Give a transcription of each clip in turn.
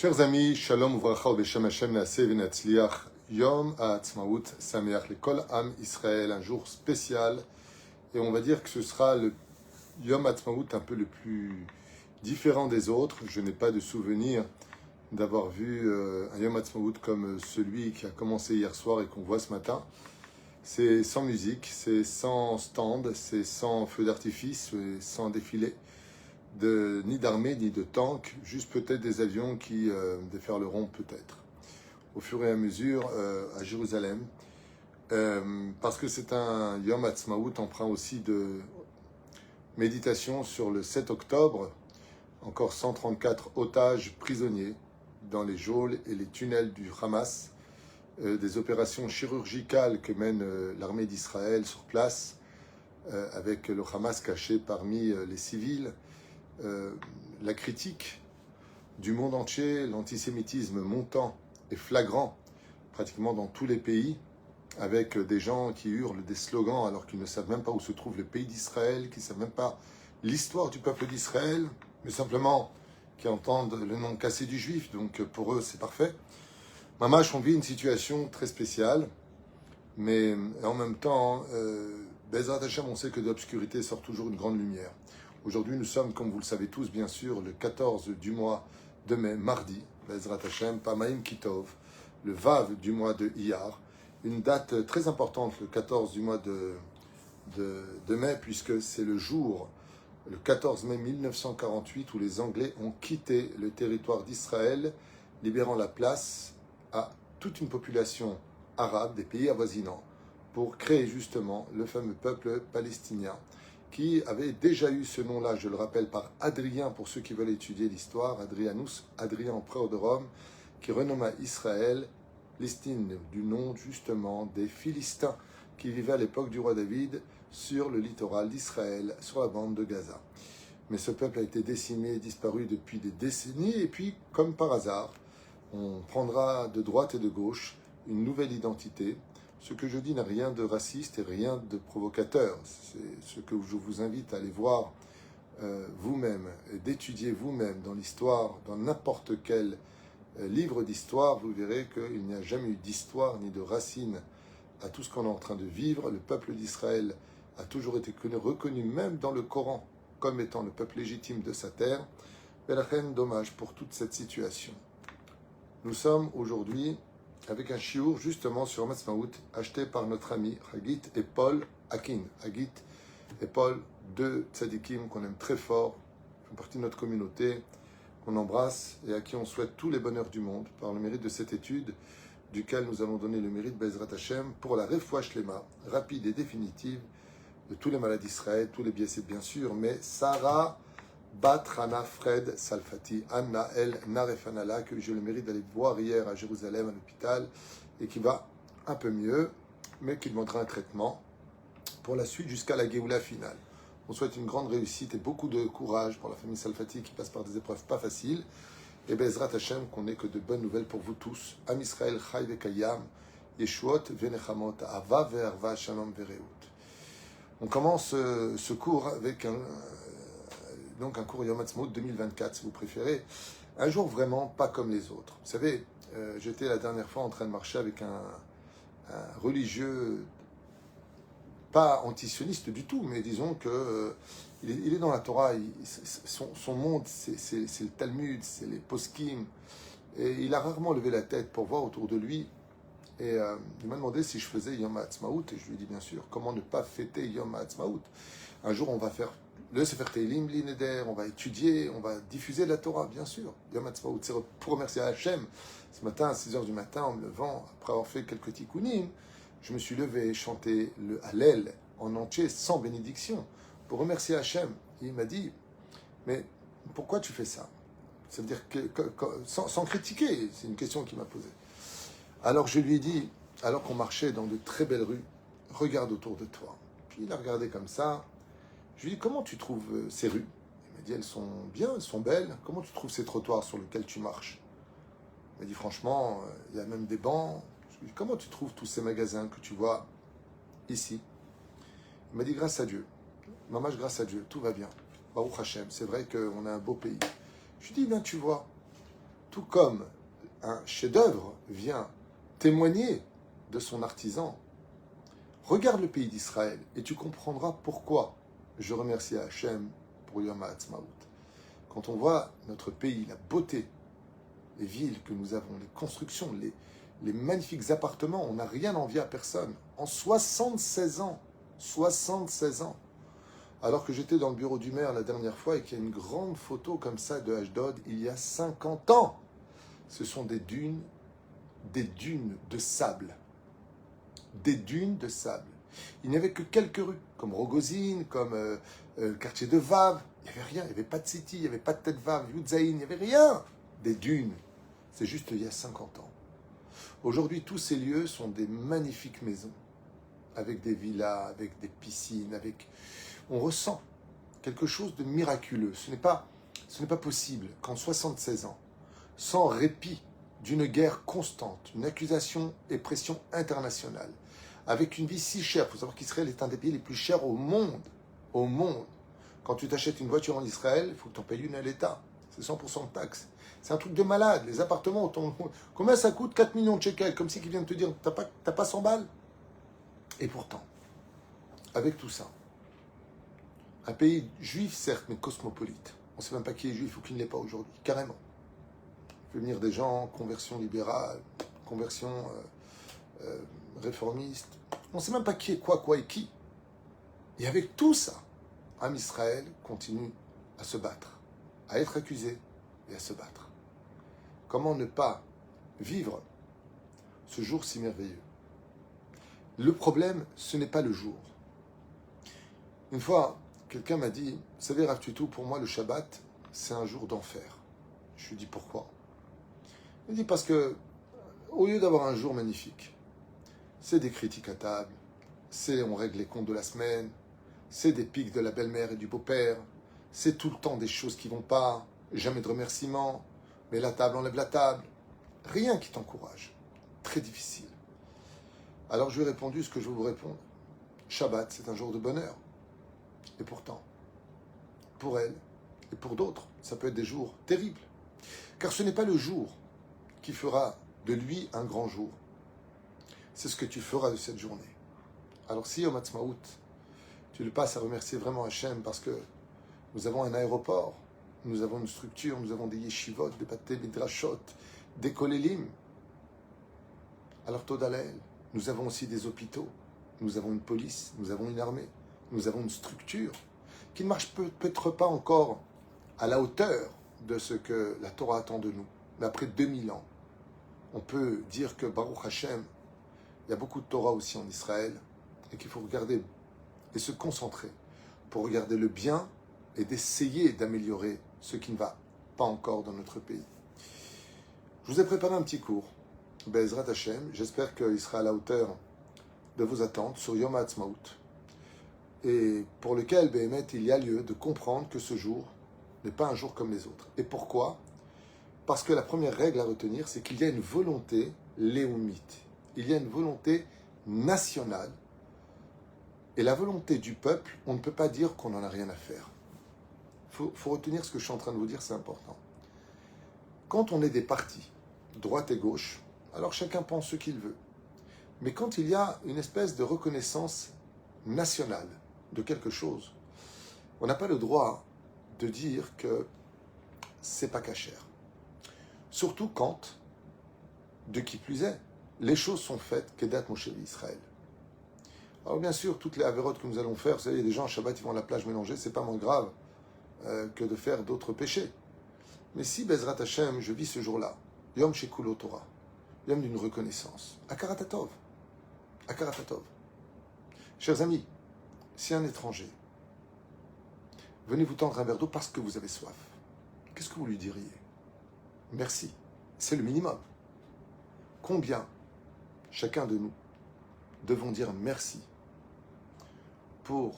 Chers amis, Shalom Uvracha Beshem Hashem Naaseh V'Natzliach, Yom HaAtzmaut Sameach Lekol Am Israël, un jour spécial, et on va dire que ce sera le Yom HaAtzmaut un peu le plus différent des autres. Je n'ai pas de souvenir d'avoir vu un Yom HaAtzmaut comme celui qui a commencé hier soir et qu'on voit ce matin. C'est sans musique, c'est sans stand, c'est sans feu d'artifice, sans défilé. Ni d'armée, ni de tanks, juste peut-être des avions qui déferleront peut-être au fur et à mesure à Jérusalem. Parce que c'est un Yom HaAtzmaut emprunt aussi de méditation sur le 7 octobre. Encore 134 otages prisonniers dans les geôles et les tunnels du Hamas. Des opérations chirurgicales que mène l'armée d'Israël sur place avec le Hamas caché parmi les civils. La critique du monde entier, l'antisémitisme montant et flagrant pratiquement dans tous les pays, avec des gens qui hurlent des slogans alors qu'ils ne savent même pas où se trouve le pays d'Israël, qui ne savent même pas l'histoire du peuple d'Israël, mais simplement qui entendent le nom cassé du juif, donc pour eux c'est parfait. Mamash, on vit une situation très spéciale, mais en même temps, Bezrat Hashem, on sait que de l'obscurité sort toujours une grande lumière. Aujourd'hui, nous sommes, comme vous le savez tous, bien sûr, le 14 du mois de mai, mardi, Bezrat Hashem, Pamaim Kitov, le Vav du mois de Iyar, une date très importante, le 14 du mois de mai, puisque c'est le jour, le 14 mai 1948, où les Anglais ont quitté le territoire d'Israël, libérant la place à toute une population arabe des pays avoisinants, pour créer justement le fameux peuple palestinien, qui avait déjà eu ce nom-là, je le rappelle, par Adrien, pour ceux qui veulent étudier l'histoire, Adrianus, Adrien, empereur de Rome, qui renomma Israël, l'estime du nom justement des Philistins, qui vivaient à l'époque du roi David sur le littoral d'Israël, sur la bande de Gaza. Mais ce peuple a été décimé, disparu depuis des décennies, et puis, comme par hasard, on prendra de droite et de gauche une nouvelle identité. Ce que je dis n'a rien de raciste et rien de provocateur. C'est ce que je vous invite à aller voir vous-même et d'étudier vous-même dans l'histoire, dans n'importe quel livre d'histoire. Vous verrez qu'il n'y a jamais eu d'histoire ni de racine à tout ce qu'on est en train de vivre. Le peuple d'Israël a toujours été reconnu, même dans le Coran, comme étant le peuple légitime de sa terre. Et la reine, dommage pour toute cette situation. Nous sommes aujourd'hui avec un chiour justement sur Matzmaout, acheté par notre ami Hagit et Paul Akin. Hagit et Paul, deux tzadikim qu'on aime très fort, font partie de notre communauté, qu'on embrasse et à qui on souhaite tous les bonheurs du monde par le mérite de cette étude, duquel nous allons donner le mérite Bezrat Hashem pour la refoua shlema, rapide et définitive de tous les malades d'Israël, tous les biais bien sûr, mais Sarah Bat Hana Fred Salfati, Anna El Narefanala, que j'ai le mérite d'aller voir hier à Jérusalem, à l'hôpital, et qui va un peu mieux, mais qui demandera un traitement pour la suite jusqu'à la Géoula finale. On souhaite une grande réussite et beaucoup de courage pour la famille Salfati qui passe par des épreuves pas faciles. Et Bezrat Hashem, qu'on n'ait que de bonnes nouvelles pour vous tous. Am Israël Chai Vekayam, Yeshuot Venechamot, Ava Ve'arva Shalom Vereut. On commence ce cours avec donc un cours Yom HaAtzmaut 2024, si vous préférez. Un jour vraiment pas comme les autres. Vous savez, j'étais la dernière fois en train de marcher avec un religieux, pas antisioniste du tout, mais disons que il est dans la Torah, son monde, c'est le Talmud, c'est les poskim, et il a rarement levé la tête pour voir autour de lui. Et il m'a demandé si je faisais Yom HaAtzmaut, et je lui ai dit bien sûr, comment ne pas fêter Yom HaAtzmaut. Un jour, on va faire le Sefer Tehillim, l'Ineder, on va étudier, on va diffuser la Torah, bien sûr. Yom HaAtzmaut, c'est pour remercier Hachem. Ce matin, à 6h du matin, en me levant, après avoir fait quelques tikkunim, je me suis levé, chanté le Hallel en entier, sans bénédiction, pour remercier Hachem. Et il m'a dit, mais pourquoi tu fais ça? Ça veut dire sans critiquer, c'est une question qu'il m'a posée. Alors je lui ai dit, alors qu'on marchait dans de très belles rues, regarde autour de toi. Puis il a regardé comme ça. Je lui ai dit, comment tu trouves ces rues? Il m'a dit, elles sont bien, elles sont belles. Comment tu trouves ces trottoirs sur lesquels tu marches? Il m'a dit, franchement, il y a même des bancs. Je lui ai dit, comment tu trouves tous ces magasins que tu vois ici? Il m'a dit, grâce à Dieu. Maman, grâce à Dieu, tout va bien. Baruch Hashem, c'est vrai qu'on a un beau pays. Je lui ai dit, bien, tu vois, tout comme un chef-d'œuvre vient témoigner de son artisan, regarde le pays d'Israël et tu comprendras pourquoi je remercie Hachem pour Yom HaAtzmaut. Quand on voit notre pays, la beauté, les villes que nous avons, les constructions, les magnifiques appartements, on n'a rien envie à personne. En 76 ans, 76 ans. Alors que j'étais dans le bureau du maire la dernière fois et qu'il y a une grande photo comme ça de Ashdod il y a 50 ans. Ce sont des dunes de sable. Des dunes de sable. Il n'y avait que quelques rues, comme Rogozine, comme le quartier de Vav. Il n'y avait rien, il n'y avait pas de City, il n'y avait pas de tête Vav, Yudzaïn, il n'y avait rien. Des dunes. C'est juste il y a 50 ans. Aujourd'hui, tous ces lieux sont des magnifiques maisons, avec des villas, avec des piscines, avec... On ressent quelque chose de miraculeux. Ce n'est pas possible qu'en 76 ans, sans répit d'une guerre constante, une accusation et pression internationale, avec une vie si chère, il faut savoir qu'Israël est un des pays les plus chers au monde. Au monde. Quand tu t'achètes une voiture en Israël, il faut que tu en payes une à l'État. C'est 100% de taxes. C'est un truc de malade. Les appartements, combien ça coûte? 4 millions de shekels. Comme si qu'ils viennent te dire, t'as pas 100 balles. Et pourtant, avec tout ça, un pays juif, certes, mais cosmopolite. On ne sait même pas qui est juif ou qui ne l'est pas aujourd'hui. Carrément. Il peut venir des gens, conversion libérale, conversion réformiste. On ne sait même pas qui est quoi et qui. Et avec tout ça, Am Israël continue à se battre, à être accusé et à se battre. Comment ne pas vivre ce jour si merveilleux? Le problème, ce n'est pas le jour. Une fois, quelqu'un m'a dit, vous savez, Rav Tutu, pour moi, le Shabbat, c'est un jour d'enfer. Je lui dis, pourquoi? Il dit, parce que, au lieu d'avoir un jour magnifique, c'est des critiques à table, c'est on règle les comptes de la semaine, c'est des pics de la belle-mère et du beau-père, c'est tout le temps des choses qui vont pas, jamais de remerciements, mais la table enlève la table. Rien qui t'encourage. Très difficile. Alors je lui ai répondu ce que je vais vous répondre. Shabbat, c'est un jour de bonheur. Et pourtant, pour elle et pour d'autres, ça peut être des jours terribles. Car ce n'est pas le jour qui fera de lui un grand jour. C'est ce que tu feras de cette journée. Alors si Yom HaAtzmaut, tu le passes à remercier vraiment Hachem parce que nous avons un aéroport, nous avons une structure, nous avons des yeshivot, des baté midrashot, des kolélim. Alors Todalel, nous avons aussi des hôpitaux, nous avons une police, nous avons une armée, nous avons une structure qui ne marche peut-être pas encore à la hauteur de ce que la Torah attend de nous. Mais après 2000 ans, on peut dire que Baruch Hashem, il y a beaucoup de Torah aussi en Israël et qu'il faut regarder et se concentrer pour regarder le bien et d'essayer d'améliorer ce qui ne va pas encore dans notre pays. Je vous ai préparé un petit cours, Be'ezrat Hashem, j'espère qu'il sera à la hauteur de vos attentes sur Yom HaAtzmaut, et pour lequel, Béhémet, il y a lieu de comprendre que ce jour n'est pas un jour comme les autres. Et pourquoi? Parce que la première règle à retenir, c'est qu'il y a une volonté léoumite, il y a une volonté nationale, et la volonté du peuple, on ne peut pas dire qu'on n'en a rien à faire. Faut retenir ce que je suis en train de vous dire, c'est important. Quand on est des partis, droite et gauche, alors chacun pense ce qu'il veut. Mais quand il y a une espèce de reconnaissance nationale de quelque chose, on n'a pas le droit de dire que c'est pas cachère. Surtout quand, de qui plus est, les choses sont faites qu'Edat Moshe Israël. Alors bien sûr, toutes les avérotes que nous allons faire, vous savez, les gens, Shabbat, ils vont à la plage mélanger, c'est pas moins grave que de faire d'autres péchés. Mais si, Bezrat Hashem, je vis ce jour-là, Yom Shekulo Torah, Yom d'une reconnaissance, Akaratatov, Akaratatov. Chers amis, si un étranger venez vous tendre un verre d'eau parce que vous avez soif, qu'est-ce que vous lui diriez? Merci, c'est le minimum. Combien, chacun de nous, devons dire merci pour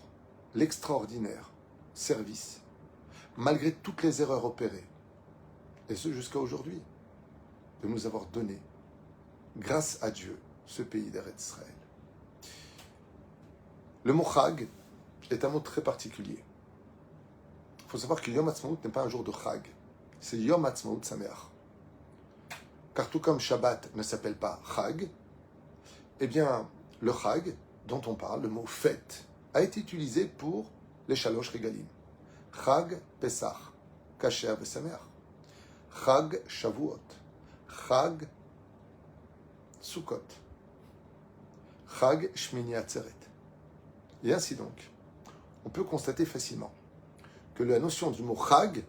l'extraordinaire service, malgré toutes les erreurs opérées, et ce jusqu'à aujourd'hui, de nous avoir donné, grâce à Dieu, ce pays d'Eretz Israël. Le mot Chag est un mot très particulier. Il faut savoir que Yom HaAtzmaut n'est pas un jour de Chag, c'est Yom HaAtzmaut Sameach. car tout comme Shabbat ne s'appelle pas Chag, eh bien, le Chag, dont on parle, le mot fête, a été utilisé pour les Shalosh Regalim. Chag Pesach, Kasher Vesamer, Chag Shavuot, Chag Sukkot, Chag Shmini Atzeret. Et ainsi donc, on peut constater facilement que la notion du mot Chag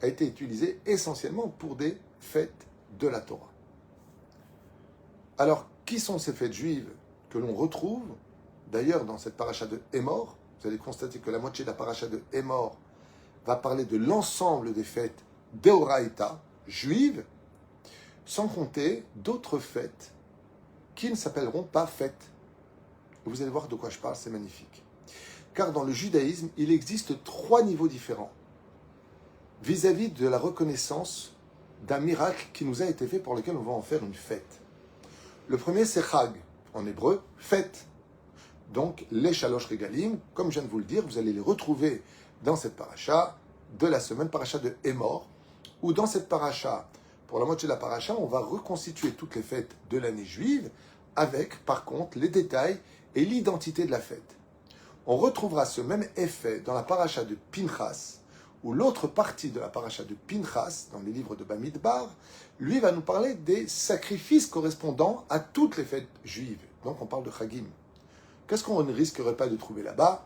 a été utilisée essentiellement pour des fêtes de la Torah. Alors, qui sont ces fêtes juives que l'on retrouve d'ailleurs dans cette paracha de Hémor? Vous allez constater que la moitié de la paracha de Hémor va parler de l'ensemble des fêtes d'Eoraïta, juives, sans compter d'autres fêtes qui ne s'appelleront pas fêtes. Et vous allez voir de quoi je parle, c'est magnifique. Car dans le judaïsme, il existe 3 niveaux différents vis-à-vis de la reconnaissance d'un miracle qui nous a été fait pour lequel on va en faire une fête. Le premier, c'est Chag, en hébreu, fête. Donc, les Shalosh Regalim, comme je viens de vous le dire, vous allez les retrouver dans cette paracha de la semaine, paracha de Hémor, où dans cette paracha, pour la moitié de la paracha, on va reconstituer toutes les fêtes de l'année juive, avec, par contre, les détails et l'identité de la fête. On retrouvera ce même effet dans la paracha de Pinchas, où l'autre partie de la paracha de Pinchas, dans les livres de Bamidbar, lui va nous parler des sacrifices correspondant à toutes les fêtes juives. Donc on parle de Chagim. Qu'est-ce qu'on ne risquerait pas de trouver là-bas?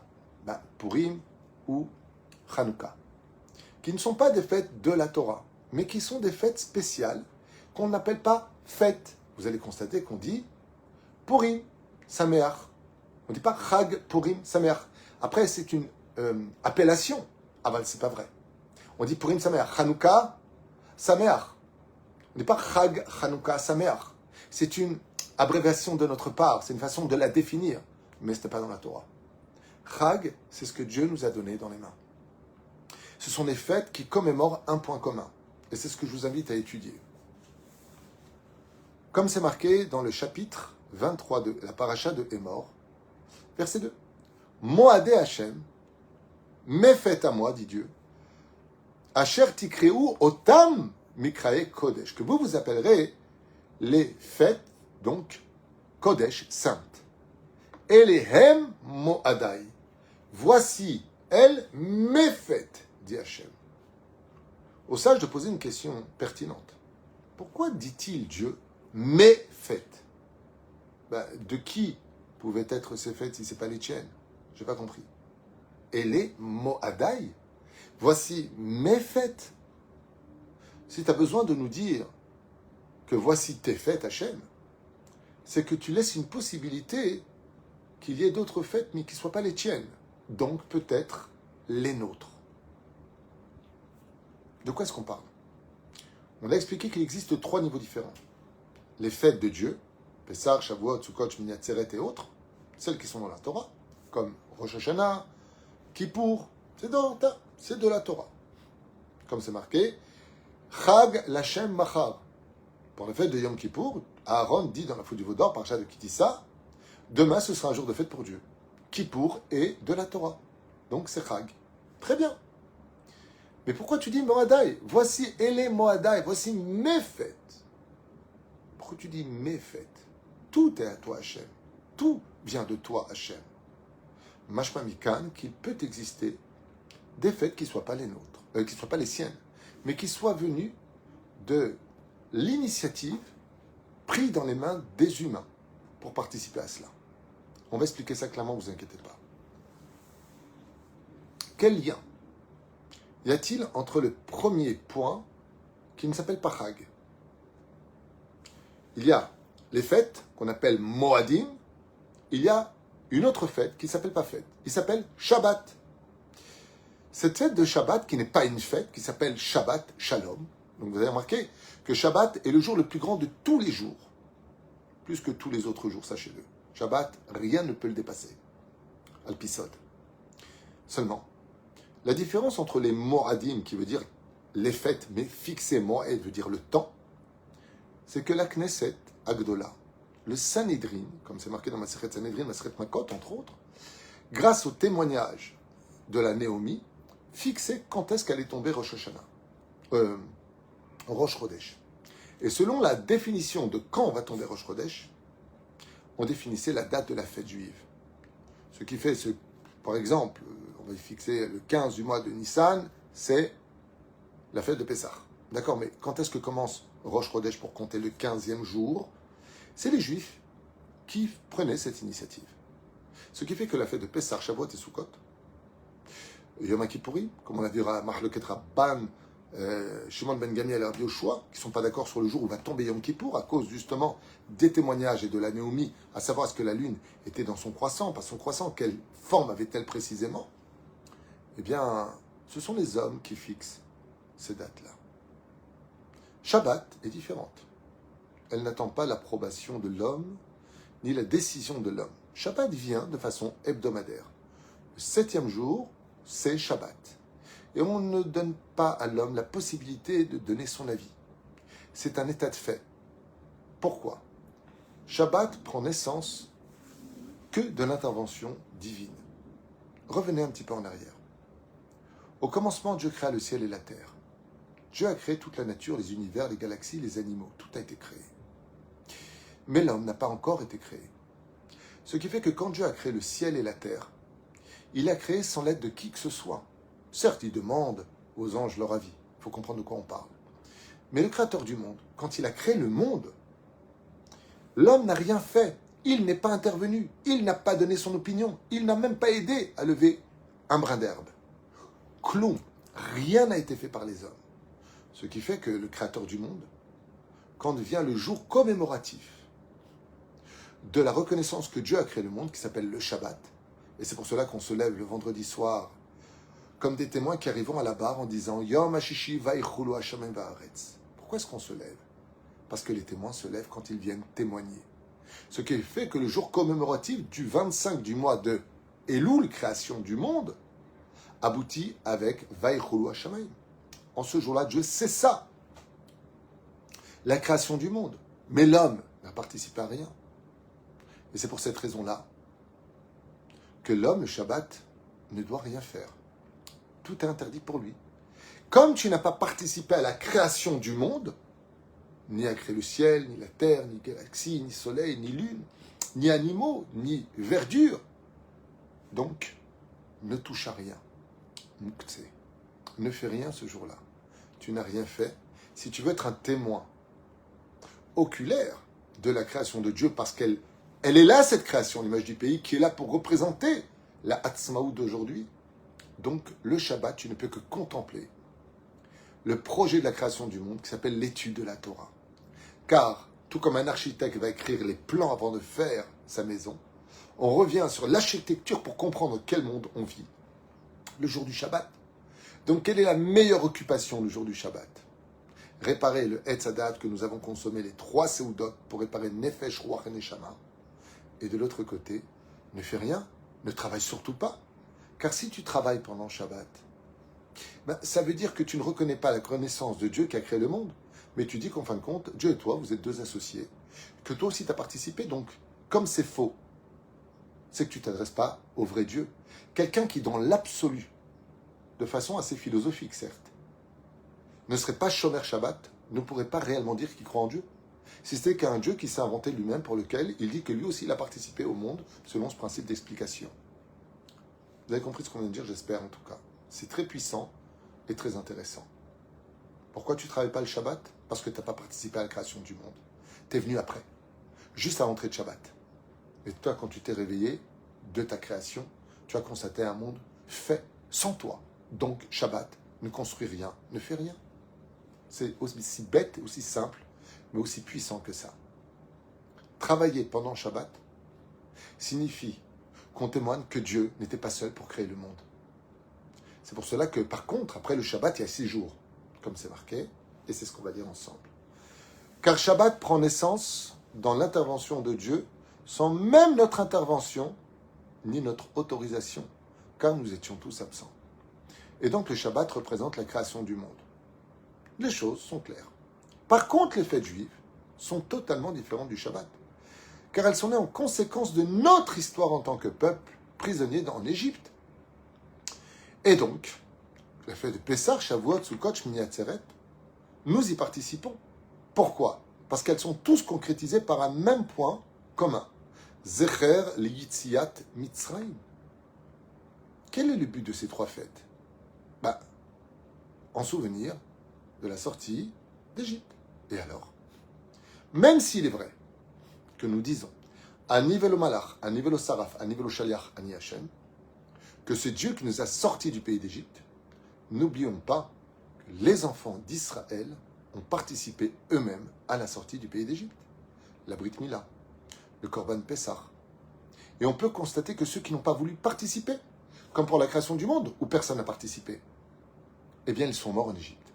Purim ou Hanouka, qui ne sont pas des fêtes de la Torah, mais qui sont des fêtes spéciales qu'on n'appelle pas fêtes. Vous allez constater qu'on dit Purim, Sameach. On ne dit pas Chag, Purim, Sameach. Après, c'est une appellation. Ah ben, c'est pas vrai. On dit Purim, Sameach. Hanouka, Sameach. On ne dit pas Chag, Hanouka, Sameach. C'est une abréviation de notre part. C'est une façon de la définir. Mais ce n'est pas dans la Torah. Chag, c'est ce que Dieu nous a donné dans les mains. Ce sont des fêtes qui commémorent un point commun. Et c'est ce que je vous invite à étudier. Comme c'est marqué dans le chapitre 23 de la paracha de Hémor, verset 2. Moadé Hashem, mes fêtes à moi, dit Dieu, Asher tikreu otam mikrae kodesh, que vous appellerez les fêtes, donc, kodesh, saintes. Elehem moadai. Voici, elles, mes fêtes, dit Hashem. Au sage de poser une question pertinente. Pourquoi dit-il Dieu mes fêtes? De qui pouvaient être ces fêtes si ce n'est pas les tiennes? Je n'ai pas compris. Et les moadai, voici mes fêtes. Si tu as besoin de nous dire que voici tes fêtes, Hachem, c'est que tu laisses une possibilité qu'il y ait d'autres fêtes, mais qui ne soient pas les tiennes. Donc peut-être les nôtres. De quoi est-ce qu'on parle? On a expliqué qu'il existe 3 niveaux différents. Les fêtes de Dieu, Pessah, Shavuot, Sukkot, Shmini Atzeret et autres, celles qui sont dans la Torah, comme Rosh Hashanah, Kippour, c'est de la Torah. Comme c'est marqué, Chag Lashem Machar. Pour la fête de Yom Kippour, Aaron dit dans la faute du Vaudor, parcha de Kitissa, demain ce sera un jour de fête pour Dieu. Kippour est de la Torah. Donc c'est Chag. Très bien. Mais pourquoi tu dis Moadai? Voici Elé Moadai, voici mes fêtes. Pourquoi tu dis mes fêtes? Tout est à toi, Hachem. Tout vient de toi, Hachem. Mashma Mikan, qu'il peut exister des fêtes qui ne soient pas les nôtres, qui ne soient pas les siennes, mais qui soient venues de l'initiative prise dans les mains des humains pour participer à cela. On va expliquer ça clairement, ne vous inquiétez pas. Quel lien y a-t-il entre le premier point qui ne s'appelle pas Chag? Il y a les fêtes qu'on appelle Moadim, il y a une autre fête qui ne s'appelle pas fête, il s'appelle Shabbat. Cette fête de Shabbat, qui n'est pas une fête, qui s'appelle Shabbat Shalom, donc vous avez remarqué que Shabbat est le jour le plus grand de tous les jours, plus que tous les autres jours, sachez-le. Shabbat, rien ne peut le dépasser. Al-Pisod. Seulement, la différence entre les Moadim, qui veut dire les fêtes, mais fixé Moed veut dire le temps, c'est que la Knesset Agdola, le Sanhedrin, comme c'est marqué dans Masechet Sanhedrin, Masechet Makot, entre autres, grâce au témoignage de la Néomi, fixait quand est-ce qu'allait tomber Rosh Hashanah, Rosh Chodesh. Et selon la définition de quand va tomber Rosh Chodesh, on définissait la date de la fête juive. Ce qui fait, par exemple, on va fixer le 15 du mois de Nissan, c'est la fête de Pessah. D'accord, mais quand est-ce que commence Rosh Chodesh pour compter le 15e jour? C'est les Juifs qui prenaient cette initiative. Ce qui fait que la fête de Pessah, Shavuot et Sukkot, Yom Kippourim, comme on a vu à Mahloket Rabban, Shimon ben Gamliel et Rabbi Yoshua, qui ne sont pas d'accord sur le jour où va tomber Yom Kippour, à cause justement des témoignages et de la Néomie, à savoir est-ce que la lune était dans son croissant, pas son croissant, quelle forme avait-elle précisément? Eh bien, ce sont les hommes qui fixent ces dates-là. Shabbat est différente. Elle n'attend pas l'approbation de l'homme, ni la décision de l'homme. Shabbat vient de façon hebdomadaire. Le 7e jour, c'est Shabbat. Et on ne donne pas à l'homme la possibilité de donner son avis. C'est un état de fait. Pourquoi? Shabbat prend naissance que de l'intervention divine. Revenez un petit peu en arrière. Au commencement, Dieu créa le ciel et la terre. Dieu a créé toute la nature, les univers, les galaxies, les animaux. Tout a été créé. Mais l'homme n'a pas encore été créé. Ce qui fait que quand Dieu a créé le ciel et la terre, il l'a créé sans l'aide de qui que ce soit. Certes, il demande aux anges leur avis. Il faut comprendre de quoi on parle. Mais le créateur du monde, quand il a créé le monde, l'homme n'a rien fait. Il n'est pas intervenu. Il n'a pas donné son opinion. Il n'a même pas aidé à lever un brin d'herbe. Clou. Rien n'a été fait par les hommes. Ce qui fait que le créateur du monde, quand vient le jour commémoratif de la reconnaissance que Dieu a créé le monde, qui s'appelle le Shabbat, et c'est pour cela qu'on se lève le vendredi soir comme des témoins qui arrivent à la barre en disant Yom HaShishi Vaichulu Hashamayim Va'aretz. Pourquoi est-ce qu'on se lève? Parce que les témoins se lèvent quand ils viennent témoigner. Ce qui fait que le jour commémoratif du 25 du mois de Elul, création du monde, aboutit avec Vaichulu Hashamayim. En ce jour-là, Dieu cessa la création du monde. Mais l'homme n'a participé à rien. Et c'est pour cette raison-là que l'homme, le Shabbat, ne doit rien faire. Tout est interdit pour lui. Comme tu n'as pas participé à la création du monde, ni à créer le ciel, ni la terre, ni galaxie, ni soleil, ni lune, ni animaux, ni verdure, donc ne touche à rien. Muktzeh. Ne fais rien ce jour-là. Tu n'as rien fait. Si tu veux être un témoin oculaire de la création de Dieu, parce qu'elle est là, cette création, l'image du pays, qui est là pour représenter la Hatzmaout d'aujourd'hui. Donc, le Shabbat, tu ne peux que contempler le projet de la création du monde qui s'appelle l'étude de la Torah. Car, tout comme un architecte va écrire les plans avant de faire sa maison, on revient sur l'architecture pour comprendre quel monde on vit. Le jour du Shabbat. Donc, quelle est la meilleure occupation le jour du Shabbat? Réparer le Etz Hadat que nous avons consommé, les 3 Seudot, pour réparer Nefesh, Ruach et Neshama. Et de l'autre côté, ne fais rien, ne travaille surtout pas. Car si tu travailles pendant Shabbat, ça veut dire que tu ne reconnais pas la connaissance de Dieu qui a créé le monde. Mais tu dis qu'en fin de compte, Dieu et toi, vous êtes deux associés. Que toi aussi tu as participé. Donc, comme c'est faux, c'est que tu ne t'adresses pas au vrai Dieu. Quelqu'un qui, dans l'absolu, de façon assez philosophique certes, ne serait pas Shomer Shabbat, ne pourrait pas réellement dire qu'il croit en Dieu. Si c'était qu'un Dieu qui s'est inventé lui-même, pour lequel il dit que lui aussi il a participé au monde selon ce principe d'explication. Vous avez compris ce qu'on vient de dire, j'espère en tout cas. C'est très puissant et très intéressant. Pourquoi tu ne travailles pas le Shabbat? Parce que tu n'as pas participé à la création du monde. Tu es venu après, juste à l'entrée de Shabbat. Et toi, quand tu t'es réveillé de ta création, tu as constaté un monde fait sans toi. Donc, Shabbat, ne construis rien, ne fais rien. C'est aussi bête, aussi simple, mais aussi puissant que ça. Travailler pendant Shabbat signifie qu'on témoigne que Dieu n'était pas seul pour créer le monde. C'est pour cela que, par contre, après le Shabbat, il y a 6 jours, comme c'est marqué, et c'est ce qu'on va dire ensemble. Car Shabbat prend naissance dans l'intervention de Dieu, sans même notre intervention, ni notre autorisation, car nous étions tous absents. Et donc le Shabbat représente la création du monde. Les choses sont claires. Par contre, les fêtes juives sont totalement différentes du Shabbat, car elles sont nées en conséquence de notre histoire en tant que peuple prisonnier en Égypte. Et donc, la fête de Pessah, Shavuot, Sukkot, Shmini Atzeret, nous y participons. Pourquoi? Parce qu'elles sont tous concrétisées par un même point commun. Zecher l'Yitziat Mitzrayim. Quel est le but de ces trois fêtes? En souvenir de la sortie d'Égypte. Et alors? Même s'il est vrai que nous disons à niveau malach, à niveau saraf, à niveau shaliach, ani Hashem, que c'est Dieu qui nous a sortis du pays d'Égypte, n'oublions pas que les enfants d'Israël ont participé eux-mêmes à la sortie du pays d'Égypte. La Brit Mila, le Korban Pessah. Et on peut constater que ceux qui n'ont pas voulu participer, comme pour la création du monde, où personne n'a participé, eh bien ils sont morts en Égypte.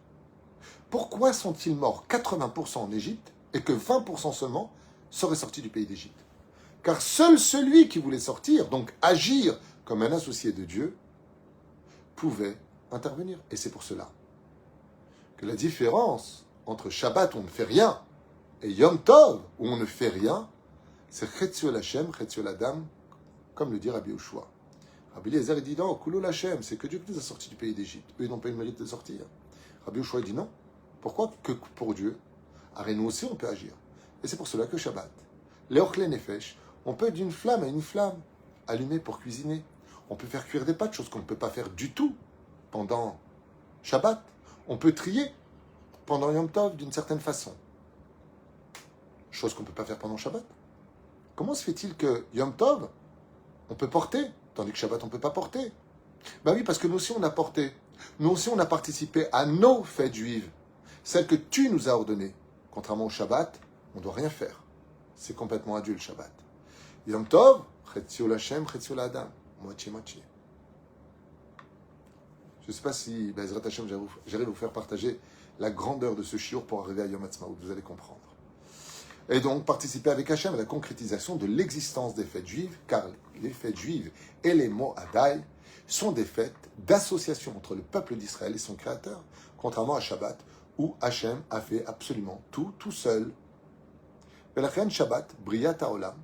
Pourquoi sont-ils morts 80% en Égypte et que 20% seulement seraient sortis du pays d'Égypte? Car seul celui qui voulait sortir, donc agir comme un associé de Dieu, pouvait intervenir. Et c'est pour cela que la différence entre Shabbat où on ne fait rien et Yom Tov où on ne fait rien, c'est Chetziol Hashem, Chetziol Adam, comme le dit Rabbi Yoshua. Rabbi Eliezer dit non, Kulol Hashem, c'est que Dieu qui nous a sortis du pays d'Égypte. Eux, ils n'ont pas eu le mérite de sortir. Rabbi Yoshua dit non. Pourquoi? Que pour Dieu. Alors nous aussi, on peut agir. Et c'est pour cela que Shabbat, Leochle Nefesh, on peut d'une flamme à une flamme, allumer pour cuisiner. On peut faire cuire des pâtes, chose qu'on ne peut pas faire du tout pendant Shabbat. On peut trier pendant Yom Tov d'une certaine façon. Chose qu'on ne peut pas faire pendant Shabbat. Comment se fait-il que Yom Tov, on peut porter, tandis que Shabbat, on ne peut pas porter? Ben oui, parce que nous aussi, on a porté. Nous aussi, on a participé à nos fêtes juives. Celles que tu nous as ordonnées. Contrairement au Shabbat, on ne doit rien faire. C'est complètement à Dieu le Shabbat. Yom Tov, Chetziol Hashem, Chetziol Adam. Moitié-moitié. Je ne sais pas si, Bezrat Hashem, j'arrive à vous faire partager la grandeur de ce shiur pour arriver à Yom Ha'atzmaut. Vous allez comprendre. Et donc, participer avec Hashem à la concrétisation de l'existence des fêtes juives, car les fêtes juives et les Mo'adai sont des fêtes d'association entre le peuple d'Israël et son Créateur, contrairement à Shabbat, où Hashem a fait absolument tout seul. Velachen Shabbat, Briat HaOlam,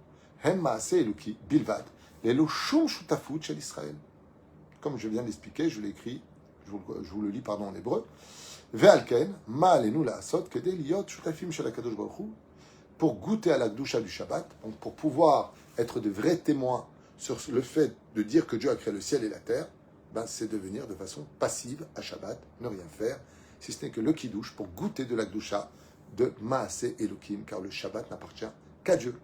Hem Maaseh Eloki, Bilvad, Lelo Shum Shutafut Shel Israël. Comme je viens de l'expliquer, je l'ai écrit, je vous le lis en hébreu. Ve'alken, Ma'alenu La'asot, Kedei Liot Shutafim Shel HaKadosh Baruch Hu, pour goûter à la Gdusha du Shabbat, donc pour pouvoir être de vrais témoins sur le fait de dire que Dieu a créé le ciel et la terre, c'est devenir de façon passive à Shabbat, ne rien faire, si ce n'est que le Kiddush pour goûter de la Gdusha de Maaseh Elokim, car le Shabbat n'appartient qu'à Dieu.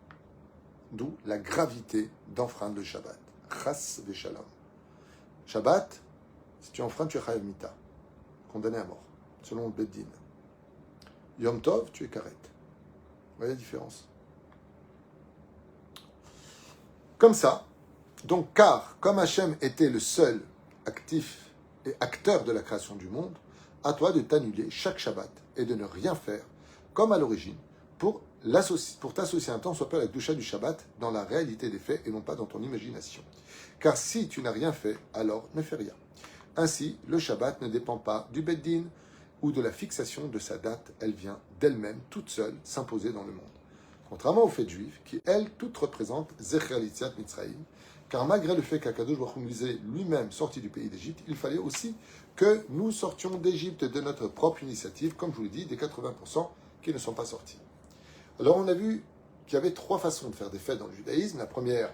D'où la gravité d'enfreindre le Shabbat. Chas v'shalom. Shabbat, si tu enfreins, tu es chayav mita, condamné à mort, selon le Beddin. Yom Tov, tu es karet. Vous voyez la différence? Comme ça, donc, car comme Hachem était le seul actif et acteur de la création du monde, à toi de t'annuler chaque Shabbat et de ne rien faire, comme à l'origine, pour t'associer un temps soit peu à la Gdusha du Shabbat dans la réalité des faits et non pas dans ton imagination. Car si tu n'as rien fait, alors ne fais rien. Ainsi, le Shabbat ne dépend pas du Beddin ou de la fixation de sa date, elle vient d'elle-même, toute seule, s'imposer dans le monde. Contrairement aux fêtes juives, qui, elles, toutes représentent Zecher l'Yitziat Mitzrayim, car malgré le fait qu'Akadosh Baruch Hu nous ait lui-même sorti du pays d'Égypte, il fallait aussi que nous sortions d'Égypte de notre propre initiative, comme je vous l'ai dit, des 80% qui ne sont pas sortis. Alors on a vu qu'il y avait trois façons de faire des fêtes dans le judaïsme. La première,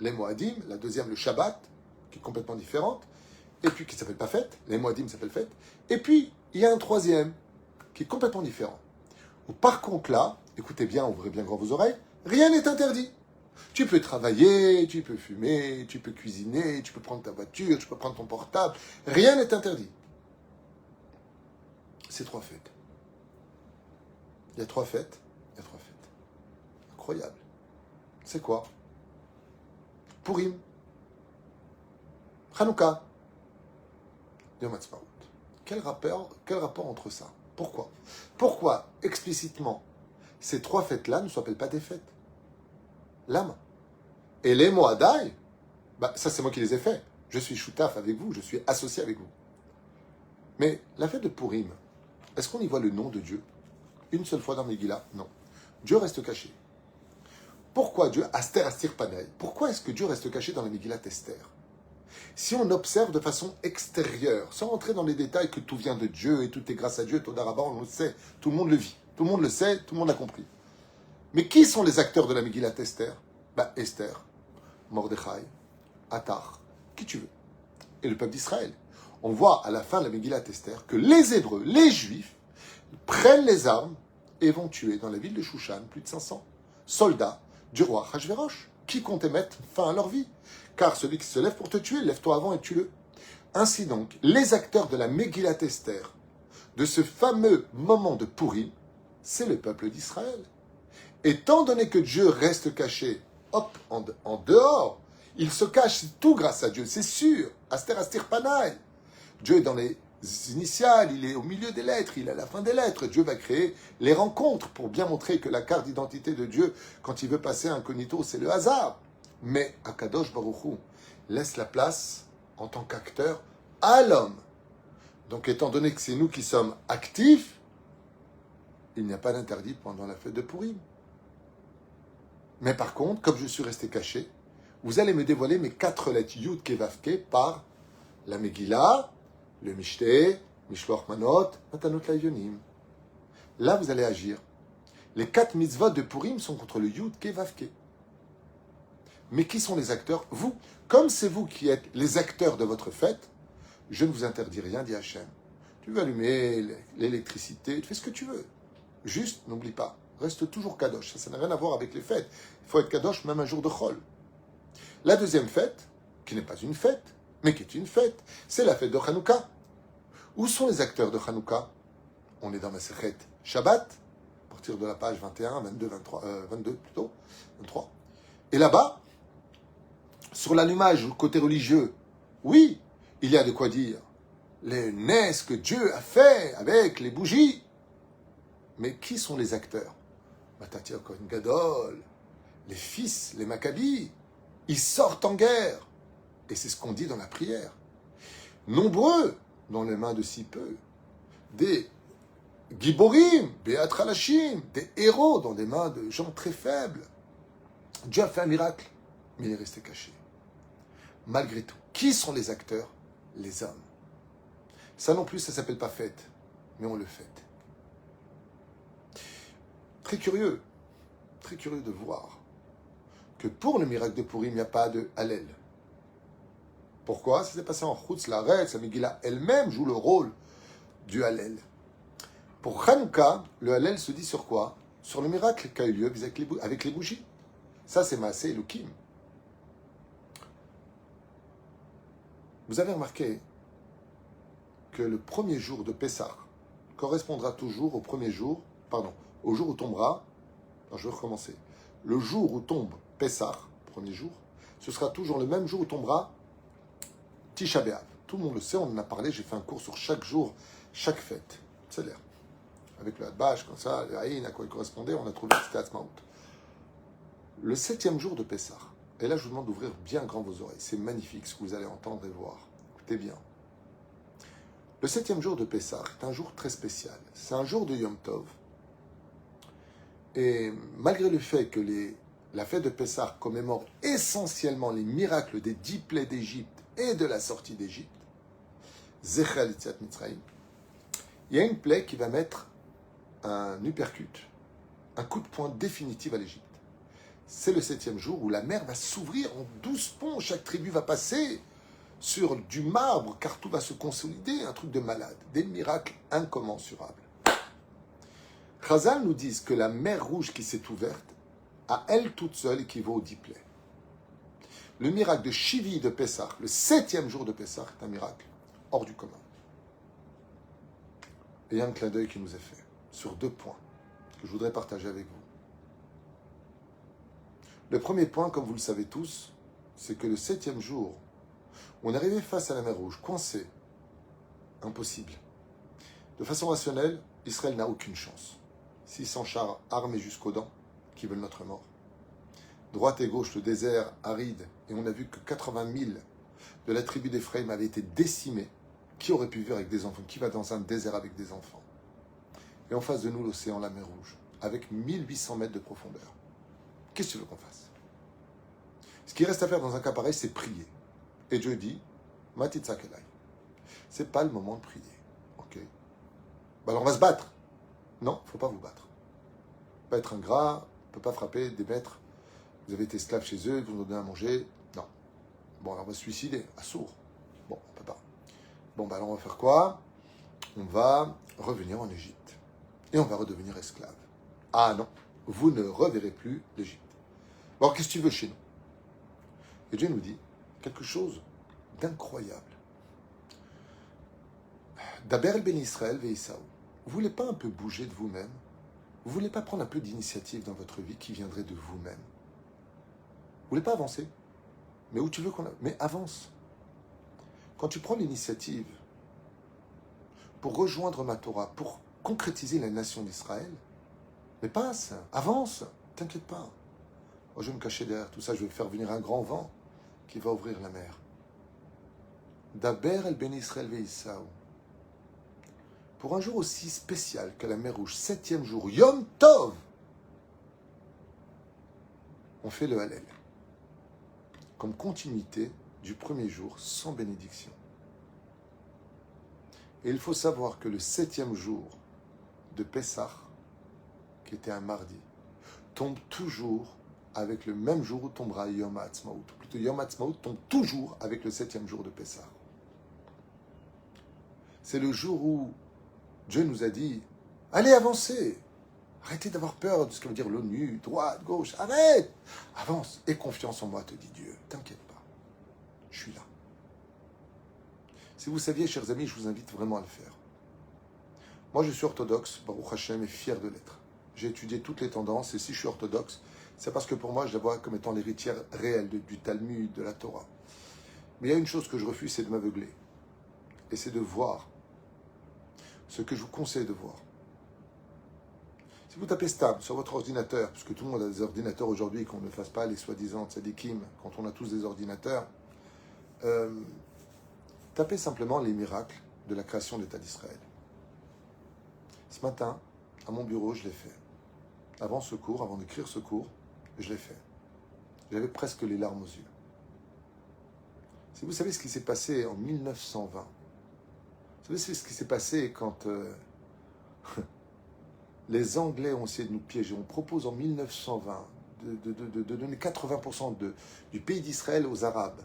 les Moadim, la deuxième, le Shabbat, qui est complètement différente, et puis qui ne s'appelle pas fête, les Moadim s'appellent fête, et puis il y a un troisième, qui est complètement différent. Où, par contre là, écoutez bien, ouvrez bien grand vos oreilles, rien n'est interdit. Tu peux travailler, tu peux fumer, tu peux cuisiner, tu peux prendre ta voiture, tu peux prendre ton portable, rien n'est interdit. C'est trois fêtes. Il y a trois fêtes, Incroyable. C'est quoi? Purim, Hanouka, Yom Ha'atzmaut. Quel rapport entre ça? Pourquoi explicitement ces trois fêtes-là ne s'appellent pas des fêtes? L'âme. Et les Moadai, ça c'est moi qui les ai faits. Je suis choutaf avec vous, je suis associé avec vous. Mais la fête de Purim, est-ce qu'on y voit le nom de Dieu? Une seule fois dans Megillah? Non. Dieu reste caché. Pourquoi Dieu, Aster Astir Panay, pourquoi est-ce que Dieu reste caché dans la Megillah Esther? Si on observe de façon extérieure, sans rentrer dans les détails que tout vient de Dieu et tout est grâce à Dieu, Toda Rabba, on le sait, tout le monde le vit. Tout le monde le sait, tout le monde l'a compris. Mais qui sont les acteurs de la Megillat Esther? Esther, Mordechai, Attar, qui tu veux. Et le peuple d'Israël. On voit à la fin de la Megillat Esther que les Hébreux, les Juifs, prennent les armes et vont tuer dans la ville de Shushan plus de 500 soldats du roi Achashverosh qui comptaient mettre fin à leur vie. Car celui qui se lève pour te tuer, lève-toi avant et tue-le. Ainsi donc, les acteurs de la Megillat Esther, de ce fameux moment de Purim, c'est le peuple d'Israël. Étant donné que Dieu reste caché, hop, en dehors, il se cache, c'est tout grâce à Dieu, c'est sûr. Aster Astir Panaï. Dieu est dans les initiales, il est au milieu des lettres, il est à la fin des lettres. Dieu va créer les rencontres pour bien montrer que la carte d'identité de Dieu, quand il veut passer incognito, c'est le hasard. Mais Akadosh Baruch Hu laisse la place, en tant qu'acteur, à l'homme. Donc étant donné que c'est nous qui sommes actifs, il n'y a pas d'interdit pendant la fête de Purim. Mais par contre, comme je suis resté caché, vous allez me dévoiler mes 4 lettres Yud Ke Vav Ke par la Megillah, le Mishteh, Mishloach Manot, Matanot Layonim. Là, vous allez agir. Les 4 mitzvot de Purim sont contre le Yud Ke Vav Ke. Mais qui sont les acteurs? Vous. Comme c'est vous qui êtes les acteurs de votre fête, je ne vous interdis rien, dit Hachem. Tu veux allumer l'électricité, tu fais ce que tu veux. Juste, n'oublie pas, reste toujours kadosh. Ça n'a rien à voir avec les fêtes. Il faut être kadosh même un jour de chol. La deuxième fête, qui n'est pas une fête, mais qui est une fête, c'est la fête de Hanouka. Où sont les acteurs de Hanouka? On est dans Masechet Shabbat, à partir de la page 21, 22, 23, 22 plutôt, 23. Et là-bas, sur l'allumage, le côté religieux, oui, il y a de quoi dire. Les nesses que Dieu a fait avec les bougies. Mais qui sont les acteurs? Matatia Kohen Gadol, les fils, les Maccabis, ils sortent en guerre. Et c'est ce qu'on dit dans la prière. Nombreux, dans les mains de si peu, des Giborim, Be'at Halashim, des héros dans des mains de gens très faibles. Dieu a fait un miracle, mais il est resté caché. Malgré tout, qui sont les acteurs? Les hommes. Ça non plus, ça ne s'appelle pas fête, mais on le fête. Très curieux de voir que pour le miracle de Purim, il n'y a pas de Hallel. Pourquoi? Ça s'est passé en Chutz La'aretz, la Megillah elle-même joue le rôle du Hallel. Pour Hanouka, le Hallel se dit sur quoi? Sur le miracle qui a eu lieu avec les bougies. Ça, c'est Maaseh Elokim. Vous avez remarqué que le premier jour de Pessah correspondra toujours au jour où tombera, je vais recommencer, le jour où tombe Pessah, premier jour, ce sera toujours le même jour où tombera Tisha B'Av. Tout le monde le sait, on en a parlé, j'ai fait un cours sur chaque jour, chaque fête. C'est l'air. Avec le Hadbash, comme ça, le Haïn, à quoi il correspondait, on a trouvé que c'était Atzmaout. Le 7e jour de Pessah, et là je vous demande d'ouvrir bien grand vos oreilles, c'est magnifique ce que vous allez entendre et voir. Écoutez bien. Le 7e jour de Pessah est un jour très spécial. C'est un jour de Yom Tov. Et malgré le fait que la fête de Pessah commémore essentiellement les miracles des 10 plaies d'Égypte et de la sortie d'Égypte, Zechar Yetziat Mitzrayim, il y a une plaie qui va mettre un uppercut, un coup de poing définitif à l'Égypte. C'est le 7e jour où la mer va s'ouvrir en 12 ponts. Chaque tribu va passer sur du marbre, car tout va se consolider, un truc de malade, des miracles incommensurables. Chazal nous disent que la mer rouge qui s'est ouverte, à elle toute seule, équivaut aux 10 plaies. Le miracle de Shivi de Pessah, le 7e jour de Pessah, est un miracle hors du commun. Et il y a un clin d'œil qui nous est fait sur 2 points que je voudrais partager avec vous. Le premier point, comme vous le savez tous, c'est que le 7e jour, on est arrivé face à la mer Rouge, coincé, impossible. De façon rationnelle, Israël n'a aucune chance. 600 chars armés jusqu'aux dents qui veulent notre mort. Droite et gauche, le désert aride, et on a vu que 80 000 de la tribu d'Éphraïm avaient été décimés. Qui aurait pu vivre avec des enfants? Qui va dans un désert avec des enfants? Et en face de nous, l'océan, la mer Rouge, avec 1800 mètres de profondeur. Qu'est-ce que tu veux qu'on fasse? Ce qui reste à faire dans un cas pareil, c'est prier. Et Dieu dit, Matitzakelai. C'est pas le moment de prier. Ok? Alors on va se battre. Non, il ne faut pas vous battre. Pas être ingrat, on ne peut pas frapper des maîtres. Vous avez été esclave chez eux, vous nous donnez à manger. Non. Bon, alors on va se suicider, à sourd. Bon, on ne peut pas. Bon, alors on va faire quoi? On va revenir en Égypte. Et on va redevenir esclave. Ah non, vous ne reverrez plus l'Égypte. Bon, qu'est-ce que tu veux chez nous? Et Dieu nous dit quelque chose d'incroyable. Daber el ben Israël ve Isaou. Vous ne voulez pas un peu bouger de vous-même? Vous ne voulez pas prendre un peu d'initiative dans votre vie qui viendrait de vous-même? Vous ne voulez pas avancer? Mais où tu veux qu'on... Mais avance. Quand tu prends l'initiative pour rejoindre ma Torah, pour concrétiser la nation d'Israël, mais passe, avance, t'inquiète pas. Moi, je vais me cacher derrière tout ça, je vais faire venir un grand vent qui va ouvrir la mer. Daber el ben Israël ve Isaou. Pour un jour aussi spécial que la mer Rouge, 7e jour, Yom Tov, on fait le Hallel, comme continuité du premier jour, sans bénédiction. Et il faut savoir que le 7e jour de Pessah, qui était un mardi, tombe toujours avec le même jour où tombera Yom HaAtzmaut. Ou plutôt, Yom HaAtzmaut tombe toujours avec le 7e jour de Pessah. C'est le jour où Dieu nous a dit, allez, avancez. Arrêtez d'avoir peur de ce que veut dire l'ONU, droite, gauche. Arrête. Avance. Aie confiance en moi, te dit Dieu. T'inquiète pas. Je suis là. Si vous saviez, chers amis, je vous invite vraiment à le faire. Moi, je suis orthodoxe, Baruch Hashem, et fier de l'être. J'ai étudié toutes les tendances, et si je suis orthodoxe, c'est parce que pour moi, je la vois comme étant l'héritière réelle du Talmud, de la Torah. Mais il y a une chose que je refuse, c'est de m'aveugler. Et c'est de voir ce que je vous conseille de voir. Si vous tapez stable sur votre ordinateur, puisque tout le monde a des ordinateurs aujourd'hui, qu'on ne fasse pas les soi-disant tzadikim, quand on a tous des ordinateurs, tapez simplement les miracles de la création de l'État d'Israël. Ce matin, à mon bureau, je l'ai fait. Avant ce cours, avant d'écrire ce cours, je l'ai fait. J'avais presque les larmes aux yeux. Si vous savez ce qui s'est passé en 1920, vous savez ce qui s'est passé quand les Anglais ont essayé de nous piéger. On propose en 1920 de donner 80% du pays d'Israël aux Arabes.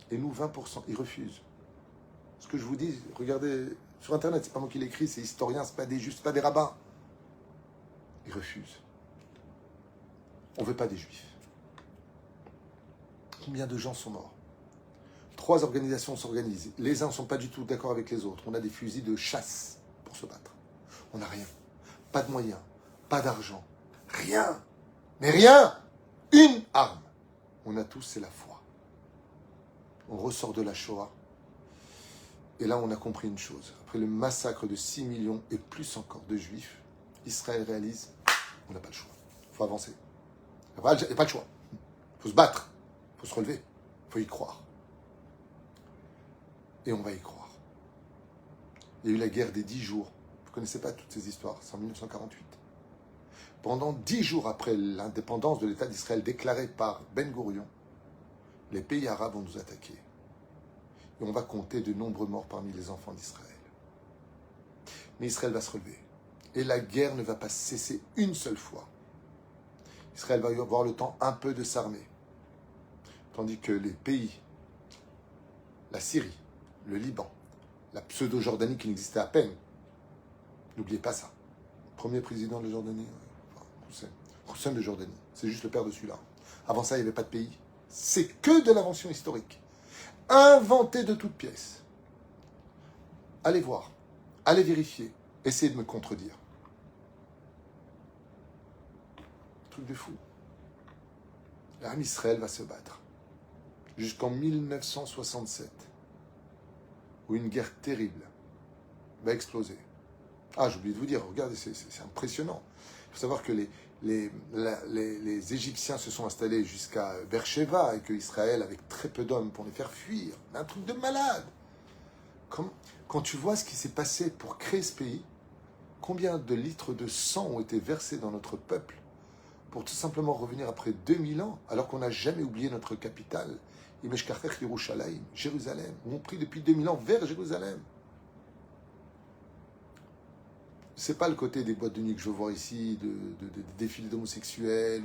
Et nous, 20%. Ils refusent. Ce que je vous dis, regardez sur Internet, c'est pas moi qui l'écris, c'est historien, c'est pas des justes, pas des rabbins. Ils refusent. On ne veut pas des juifs. Combien de gens sont morts? 3 organisations s'organisent. Les uns ne sont pas du tout d'accord avec les autres. On a des fusils de chasse pour se battre. On n'a rien. Pas de moyens. Pas d'argent. Rien. Mais rien. Une arme. On a tous, c'est la foi. On ressort de la Shoah. Et là, on a compris une chose. Après le massacre de 6 millions et plus encore de juifs, Israël réalise, on n'a pas le choix. Il faut avancer. Il n'y a pas le choix. Il faut se battre. Il faut se relever. Il faut y croire. Et on va y croire. Il y a eu la guerre des 10 jours. Vous ne connaissez pas toutes ces histoires. C'est en 1948. Pendant 10 jours après l'indépendance de l'État d'Israël déclarée par Ben Gourion, les pays arabes vont nous attaquer. Et on va compter de nombreux morts parmi les enfants d'Israël. Mais Israël va se relever. Et la guerre ne va pas cesser une seule fois. Israël va avoir le temps un peu de s'armer. Tandis que les pays, la Syrie, le Liban, la pseudo-Jordanie qui n'existait à peine, n'oubliez pas ça. Premier président de Jordanie, Hussein de Jordanie. C'est juste le père de celui-là. Avant ça, il n'y avait pas de pays. C'est que de l'invention historique. Inventée de toutes pièces. Allez voir. Allez vérifier. Essayez de me contredire. Truc de fou. L'âme Israël va se battre. Jusqu'en 1967. Où une guerre terrible va exploser. Ah, j'ai oublié de vous dire, regardez, c'est impressionnant. Il faut savoir que les Égyptiens se sont installés jusqu'à Beersheba et qu'Israël, avec très peu d'hommes pour les faire fuir, un truc de malade. Quand tu vois ce qui s'est passé pour créer ce pays, combien de litres de sang ont été versés dans notre peuple pour tout simplement revenir après 2000 ans, alors qu'on n'a jamais oublié notre capitale, Jérusalem, où on prie depuis 2000 ans vers Jérusalem. C'est pas le côté des boîtes de nuit que je veux voir ici, de défilés d'homosexuels,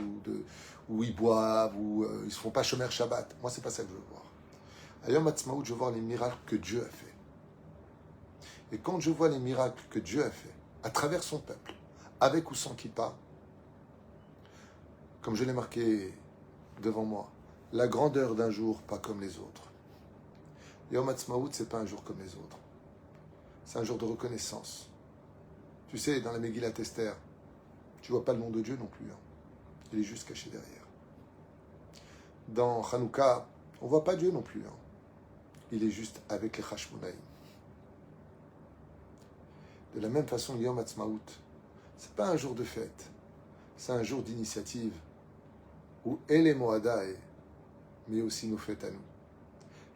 où ils boivent, où ils se font pas Shomer Shabbat. Moi, c'est pas ça que je veux voir. À Yom Ha'atzmaut, je veux voir les miracles que Dieu a fait. Et quand je vois les miracles que Dieu a fait, à travers son peuple, avec ou sans kippa, comme je l'ai marqué devant moi, la grandeur d'un jour, pas comme les autres. Yom Ha'atzmaut, c'est pas un jour comme les autres. C'est un jour de reconnaissance. Tu sais, dans la Megillat Esther, tu vois pas le nom de Dieu non plus. Hein. Il est juste caché derrière. Dans Hanouka, on voit pas Dieu non plus. Hein. Il est juste avec les Hashmonaïm. De la même façon, Yom Ha'atzmaut, c'est pas un jour de fête. C'est un jour d'initiative où Ele Moadae, mais aussi nos fêtes à nous.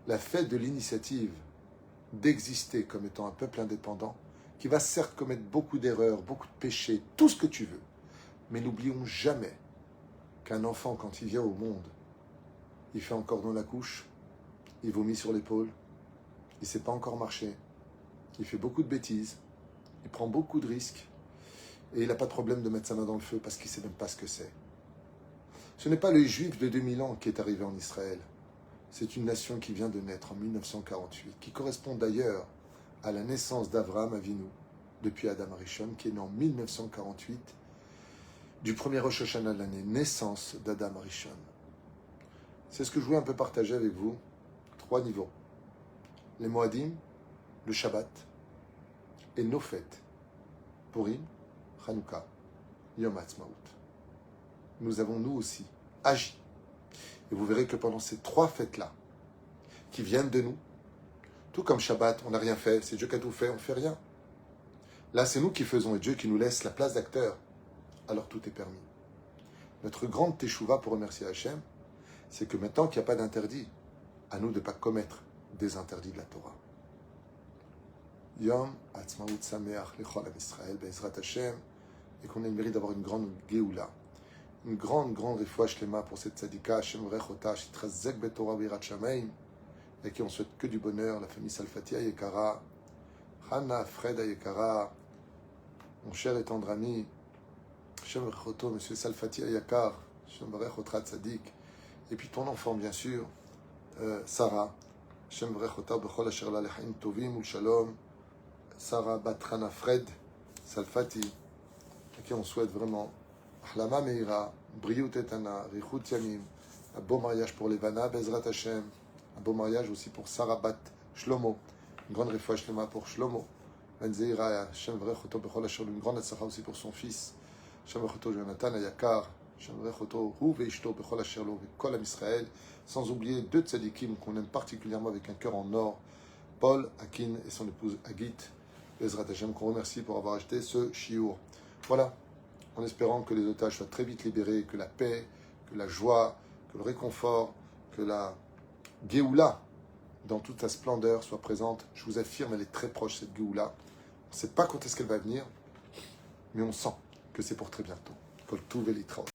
La fête de l'initiative d'exister comme étant un peuple indépendant qui va certes commettre beaucoup d'erreurs, beaucoup de péchés, tout ce que tu veux. Mais n'oublions jamais qu'un enfant, quand il vient au monde, il fait encore dans la couche, il vomit sur l'épaule, il ne sait pas encore marcher, il fait beaucoup de bêtises, il prend beaucoup de risques et il n'a pas de problème de mettre sa main dans le feu parce qu'il ne sait même pas ce que c'est. Ce n'est pas le juif de 2000 ans qui est arrivé en Israël. C'est une nation qui vient de naître en 1948, qui correspond d'ailleurs à la naissance d'Avraham Avinu, depuis Adam Arishon, qui est né en 1948, du premier Rosh Hashanah de l'année, naissance d'Adam Arishon. C'est ce que je voulais un peu partager avec vous. 3 niveaux. Les Moadim, le Shabbat, et nos fêtes. Purim, Hanouka, Yom Ha'atzmaut. Nous avons, nous aussi, agi. Et vous verrez que pendant ces 3 fêtes-là, qui viennent de nous, tout comme Shabbat, on n'a rien fait, c'est Dieu qui a tout fait, on ne fait rien. Là, c'est nous qui faisons et Dieu qui nous laisse la place d'acteur. Alors tout est permis. Notre grande teshuva pour remercier Hachem, c'est que maintenant qu'il n'y a pas d'interdit, à nous de ne pas commettre des interdits de la Torah. Yom Ha'atzmaut Sameach Lechol Am Israël Be'ezrat Hachem, et qu'on ait le mérite d'avoir une grande Géoula. Une grande refoua shlema pour cette tzadika, Hashem Vrechota, Shitrazek Betorah Birat Shamayim, et qui on souhaite que du bonheur, la famille Salfati Ayekara, Hana Fred Ayekara, mon cher et tendre ami, Hashem Vrechoto, monsieur Salfati Ayakar, Hashem Vrechotra Tzadik, et puis ton enfant bien sûr, Sarah, Hashem Vrechota Bechol Asher La Lechaim Tovim Ul Shalom, Sarah Batrana Fred Salfati, à qui on souhaite vraiment Ahlama Meira, Briut Etana, Richut Yamim, un beau mariage pour les Vana, Bezrat Hashem, un beau mariage aussi pour Sarah Bat Shlomo, une grande refoua shlema pour Shlomo, Ben Zeira, Hashem Vrechoto Bechol Asher, une grande atzlacha aussi pour son fils, Hashem Vrechoto Jonathan Ayakar, Hashem Vrechoto Hu Veishto Bechol Asher Lo, Kol Am Israël, sans oublier 2 tzadikim qu'on aime particulièrement avec un cœur en or, Paul Akin et son épouse Agit, Bezrat Hashem, qu'on remercie pour avoir acheté ce shiur. Voilà, en espérant que les otages soient très vite libérés, que la paix, que la joie, que le réconfort, que la Géoula, dans toute sa splendeur, soit présente. Je vous affirme, elle est très proche, cette Géoula. On ne sait pas quand est-ce qu'elle va venir, mais on sent que c'est pour très bientôt. Kol Tuv Elitra.